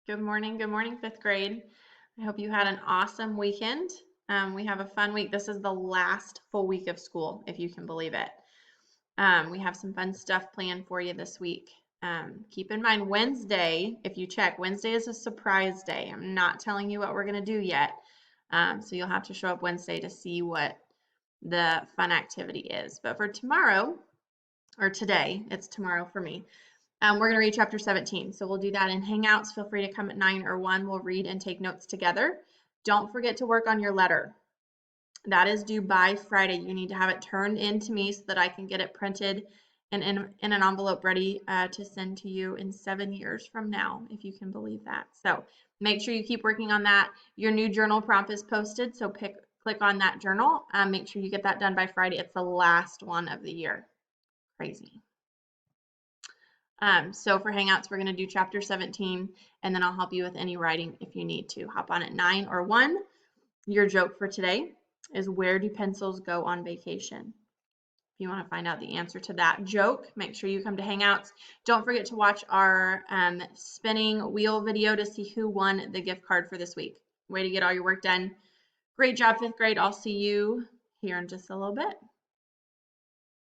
Good morning, fifth grade. I hope you had an awesome weekend. We have a fun week. This is the last full week of school, if you can believe it. We have some fun stuff planned for you this week. Keep in mind, Wednesday, if you check, Wednesday is a surprise day. I'm not telling you what we're going to do yet. So you'll have to show up Wednesday to see what the fun activity is. But for tomorrow, or today, it's tomorrow for me. We're going to read chapter 17. So we'll do that in Hangouts. Feel free to come at 9 or 1. We'll read and take notes together. Don't forget to work on your letter. That is due by Friday. You need to have it turned in to me so that I can get it printed and in an envelope ready to send to you in 7 years from now, if you can believe that. So make sure you keep working on that. Your new journal prompt is posted, so click on that journal. Make sure you get that done by Friday. It's the last one of the year. Crazy. So for Hangouts, we're going to do chapter 17, and then I'll help you with any writing if you need to. Hop on at 9 or 1. Your joke for today is, where do pencils go on vacation? If you want to find out the answer to that joke, make sure you come to Hangouts. Don't forget to watch our spinning wheel video to see who won the gift card for this week. Way to get all your work done. Great job, fifth grade. I'll see you here in just a little bit.